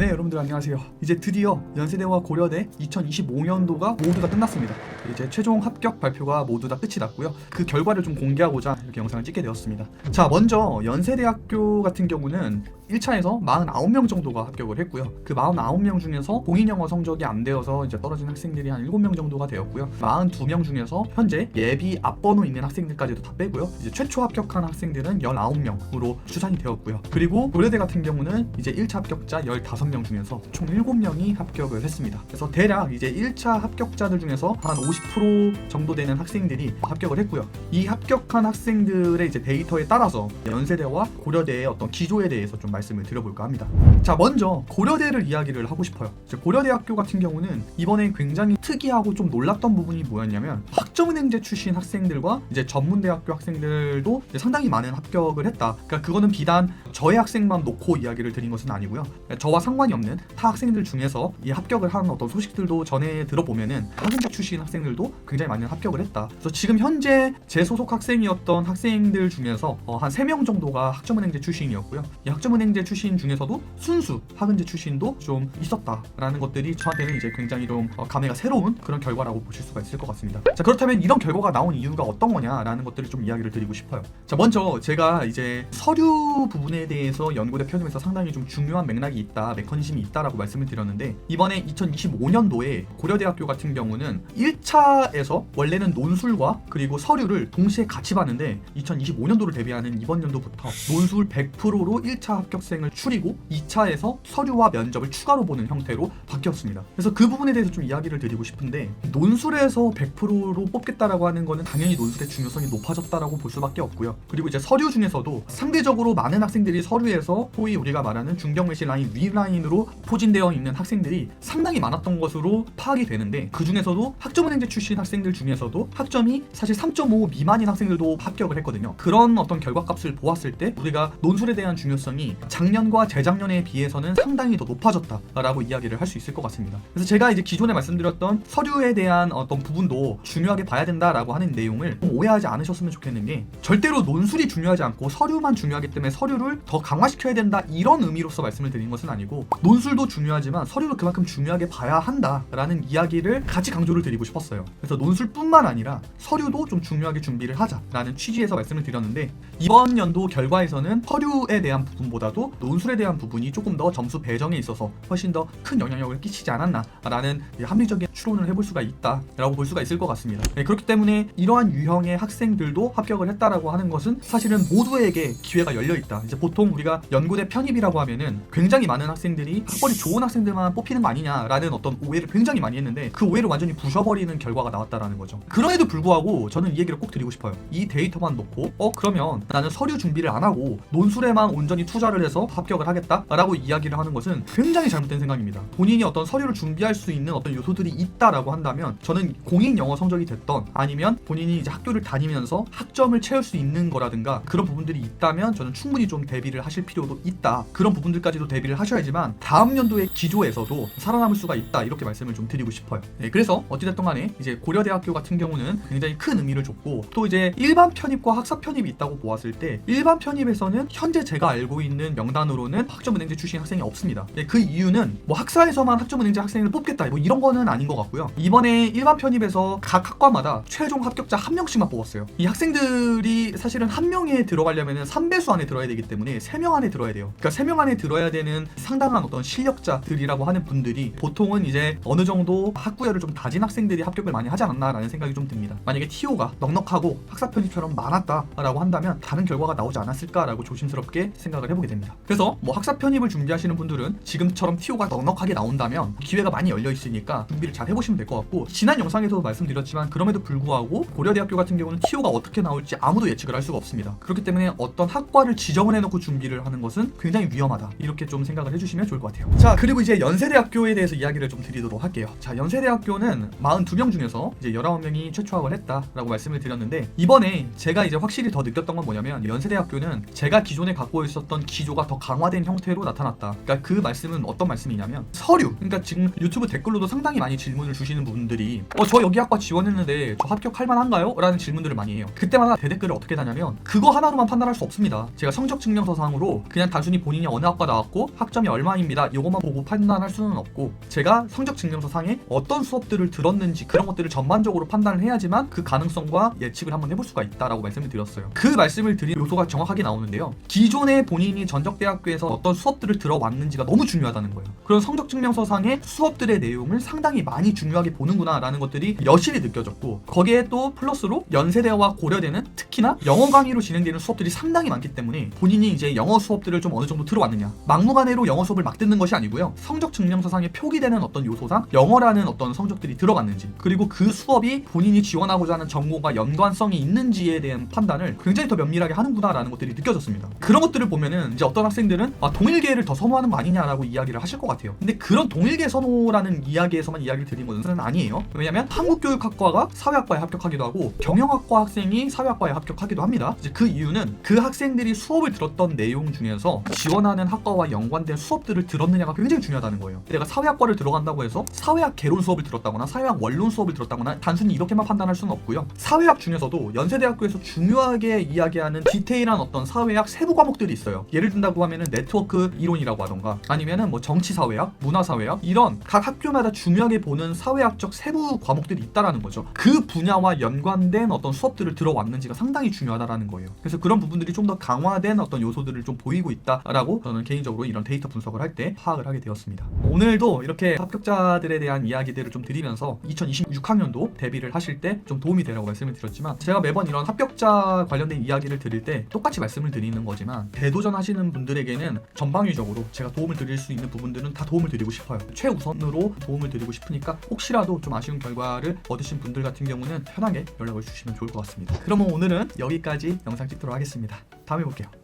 네, 여러분들 안녕하세요. 이제 드디어 연세대와 고려대 2025년도가 모두가 끝났습니다. 이제 최종 합격 발표가 모두 다 끝이 났고요. 그 결과를 좀 공개하고자 이렇게 영상을 찍게 되었습니다. 자, 먼저 연세대학교 같은 경우는 1차에서 49명 정도가 합격을 했고요. 그 49명 중에서 공인영어 성적이 안 되어서 이제 떨어진 학생들이 한 7명 정도가 되었고요. 42명 중에서 현재 예비 앞번호 있는 학생들까지도 다 빼고요. 이제 최초 합격한 학생들은 19명으로 추산이 되었고요. 그리고 고려대 같은 경우는 이제 1차 합격자 15명 중에서 총 7명이 합격을 했습니다. 그래서 대략 이제 1차 합격자들 중에서 한 50% 정도 되는 학생들이 합격을 했고요. 이 합격한 학생들의 이제 데이터에 따라서 연세대와 고려대의 어떤 기조에 대해서 좀 말씀을 드려볼까 합니다. 자, 먼저 고려대를 이야기를 하고 싶어요. 고려대학교 같은 경우는 이번에 굉장히 특이하고 좀 놀랐던 부분이 뭐였냐면 학점은행제 출신 학생들과 이제 전문대학교 학생들도 이제 상당히 많은 합격을 했다. 그러니까 그거는 비단 저의 학생만 놓고 이야기를 드린 것은 아니고요. 저와 상관이 없는 타 학생들 중에서 이 합격을 한 어떤 소식들도 전해 들어보면은 학은대 출신 학생들도 굉장히 많은 합격을 했다. 그래서 지금 현재 제 소속 학생이었던 학생들 중에서 한 3명 정도가 학점은행제 출신이었고요. 이 학점은행제 출신 중에서도 순수 학은제 출신도 좀 있었다라는 것들이 저한테는 이제 굉장히 좀 감회가 새로운 그런 결과라고 보실 수가 있을 것 같습니다. 자, 그렇다면 이런 결과가 나온 이유가 어떤 거냐라는 것들을 좀 이야기를 드리고 싶어요. 자, 먼저 제가 이제 서류 부분에 대해서 연고대 편입에서 상당히 좀 중요한 맥락이 있다, 메커니즘이 있다라고 말씀을 드렸는데, 이번에 2025년도에 고려대학교 같은 경우는 1차에서 원래는 논술과 그리고 서류를 동시에 같이 봤는데 2025년도를 대비하는 이번 연도부터 논술 100%로 1차 합격생을 추리고 2차에서 서류와 면접을 추가로 보는 형태로 바뀌었습니다. 그래서 그 부분에 대해서 좀 이야기를 드리고 싶은데, 논술에서 100%로 뽑겠다라고 하는 거는 당연히 논술의 중요성이 높아졌다라고 볼 수밖에 없고요. 그리고 이제 서류 중에서도 상대적으로 많은 학생들이 서류에서 소위 우리가 말하는 중경외시 라인 위 라인으로 포진되어 있는 학생들이 상당히 많았던 것으로 파악이 되는데, 그 중에서도 학점은행제 출신 학생들 중에서도 학점이 사실 3.5 미만인 학생들도 합격을 했거든요. 그런 어떤 결과값을 보았을 때 우리가 논술에 대한 중요성이 작년과 재작년에 비해서는 상당히 더 높아졌다라고 이야기를 할 수 있을 것 같습니다. 그래서 제가 이제 기존에 말씀드렸던 서류에 대한 어떤 부분도 중요하게 봐야 된다라고 하는 내용을 오해하지 않으셨으면 좋겠는 게, 절대로 논술이 중요하지 않고 서류만 중요하기 때문에 서류를 더 강화시켜야 된다 이런 의미로서 말씀을 드린 것은 아니고, 논술도 중요하지만 서류도 그만큼 중요하게 봐야 한다라는 이야기를 같이 강조를 드리고 싶었어요. 그래서 논술뿐만 아니라 서류도 좀 중요하게 준비를 하자라는 취지에서 말씀을 드렸는데, 이번 연도 결과에서는 서류에 대한 부분보다도 논술에 대한 부분이 조금 더 점수 배정에 있어서 훨씬 더 큰 영향력을 끼치지 않았나라는 합리적인 추론을 해볼 수가 있다라고 볼 수가 있을 것 같습니다. 네, 그렇기 때문에 이러한 유형의 학생들도 합격을 했다라고 하는 것은 사실은 모두에게 기회가 열려 있다. 이제 보통 우리가 연고대 편입이라고 하면은 굉장히 많은 학생들이 학벌이 좋은 학생들만 뽑히는 거 아니냐라는 어떤 오해를 굉장히 많이 했는데, 그 오해를 완전히 부셔버리는 결과가 나왔다라는 거죠. 그럼에도 불구하고 저는 이 얘기를 꼭 드리고 싶어요. 이 데이터만 놓고 그러면 나는 서류 준비를 안 하고 논술에만 온전히 투자를 해서 합격을 하겠다라고 이야기를 하는 것은 굉장히 잘못된 생각입니다. 본인이 어떤 서류를 준비할 수 있는 어떤 요소들이 있다라고 한다면, 저는 공인 영어 성적이 됐던 아니면 본인이 이제 학교를 다니면서 학점을 채울 수 있는 거라든가 그런 부분들이 있다면 저는 충분히 좀 대비를 하실 필요도 있다. 그런 부분들까지도 대비를 하셔야지만 다음 연도의 기조에서도 살아남을 수가 있다, 이렇게 말씀을 좀 드리고 싶어요. 네, 그래서 어찌됐든 간에 이제 고려대학교 같은 경우는 굉장히 큰 의미를 줬고, 또 이제 일반 편입과 학사 편입이 있다고 보았을 때 일반 편입에서는 현재 제가 알고 있는 명단으로는 학점은행제 출신 학생이 없습니다. 네, 그 이유는 뭐 학사에서만 학점은행제 학생을 뽑겠다 뭐 이런 거는 아닌 것 같고요. 이번에 일반 편입에서 각 학과마다 최종 합격자 1명씩만 뽑았어요. 이 학생들이 사실은 한 명에 들어가려면 3배수 안에 들어야 되기 때문에 3명 안에 들어야 돼요. 그러니까 3명 안에 들어야 되는 상당한 어떤 실력자들이라고 하는 분들이 보통은 이제 어느 정도 학구열을 좀 다진 학생들이 합격을 많이 하지 않았나라는 생각이 좀 듭니다. 만약에 TO가 넉넉하고 학사 편입처럼 많았다라고 한다면 다른 결과가 나오지 않았을까라고 조심스럽게 생각을 해보게 됩니다. 그래서 뭐 학사 편입을 준비하시는 분들은 지금처럼 TO가 넉넉하게 나온다면 기회가 많이 열려 있으니까 준비를 잘 해보시면 될 것 같고, 지난 영상에서도 말씀드렸지만 그럼에도 불구하고 고려대학교 같은 경우는 TO가 어떻게 나올지 아무도 예측을 할 수가 없습니다. 그렇기 때문에 어떤 학과를 지정을 해놓고 준비를 하는 것은 굉장히 위험하다, 이렇게 좀 생각을 해주시면 좋을 것 같아요. 자, 그리고 이제 연세대학교에 대해서 이야기를 좀 드리도록 할게요. 자, 연세대학교는 42명 중에서 이제 19명이 최초 합격을 했다라고 말씀을 드렸는데, 이번에 제가 이제 확실히 더 느꼈던 건 뭐냐면, 연세대학교는 제가 기존에 갖고 있었던 기조 구조가 더 강화된 형태로 나타났다. 그러니까 그 말씀은 어떤 말씀이냐면 서류, 그러니까 지금 유튜브 댓글로도 상당히 많이 질문을 주시는 분들이 저 여기 학과 지원했는데 저 합격할 만한가요? 라는 질문들을 많이 해요. 그때마다 대댓글을 어떻게 다냐면 그거 하나로만 판단할 수 없습니다. 제가 성적 증명서상으로 그냥 단순히 본인이 어느 학과 나왔고 학점이 얼마입니다 이것만 보고 판단할 수는 없고, 제가 성적 증명서상에 어떤 수업들을 들었는지 그런 것들을 전반적으로 판단을 해야지만 그 가능성과 예측을 한번 해볼 수가 있다라고 말씀을 드렸어요. 그 말씀을 드린 요소가 정확하게 나오는데요. 기존에 본인이 전적대학교에서 어떤 수업들을 들어왔는지가 너무 중요하다는 거예요. 그런 성적 증명서상의 수업들의 내용을 상당히 많이 중요하게 보는구나 라는 것들이 여실히 느껴졌고, 거기에 또 플러스로 연세대와 고려대는 특히나 영어 강의로 진행되는 수업들이 상당히 많기 때문에 본인이 이제 영어 수업들을 좀 어느 정도 들어왔느냐, 막무가내로 영어 수업을 막 듣는 것이 아니고요, 성적 증명서상에 표기되는 어떤 요소상 영어라는 어떤 성적들이 들어갔는지, 그리고 그 수업이 본인이 지원하고자 하는 전공과 연관성이 있는지에 대한 판단을 굉장히 더 면밀하게 하는구나 라는 것들이 느껴졌습니다. 그런 것들을 보면은 이제 어떤 학생들은 동일계를 더 선호하는 거 아니냐라고 이야기를 하실 것 같아요. 근데 그런 동일계 선호라는 이야기에서만 이야기를 드린 것은 아니에요. 왜냐면 한국교육학과가 사회학과에 합격하기도 하고 경영학과 학생이 사회학과에 합격하기도 합니다. 이제 그 이유는 그 학생들이 수업을 들었던 내용 중에서 지원하는 학과와 연관된 수업들을 들었느냐가 굉장히 중요하다는 거예요. 내가 사회학과를 들어간다고 해서 사회학 개론 수업을 들었다거나 사회학 원론 수업을 들었다거나 단순히 이렇게만 판단할 수는 없고요. 사회학 중에서도 연세대학교에서 중요하게 이야기하는 디테일한 어떤 사회학 세부 과목들이 있어요. 예를 든다고 하면은 네트워크 이론이라고 하던가 아니면은 뭐 정치사회학, 문화사회학, 이런 각 학교마다 중요하게 보는 사회학적 세부 과목들이 있다라는 거죠. 그 분야와 연관된 어떤 수업들을 들어왔는지가 상당히 중요하다라는 거예요. 그래서 그런 부분들이 좀 더 강화된 어떤 요소들을 좀 보이고 있다라고 저는 개인적으로 이런 데이터 분석을 할 때 파악을 하게 되었습니다. 오늘도 이렇게 합격자들에 대한 이야기들을 좀 드리면서 2026학년도 대비를 하실 때 좀 도움이 되라고 말씀을 드렸지만, 제가 매번 이런 합격자 관련된 이야기를 드릴 때 똑같이 말씀을 드리는 거지만 대도전 하시는 분들에게는 전방위적으로 제가 도움을 드릴 수 있는 부분들은 다 도움을 드리고 싶어요. 최우선으로 도움을 드리고 싶으니까 혹시라도 좀 아쉬운 결과를 얻으신 분들 같은 경우는 편하게 연락을 주시면 좋을 것 같습니다. 그러면 오늘은 여기까지 영상 찍도록 하겠습니다. 다음에 볼게요.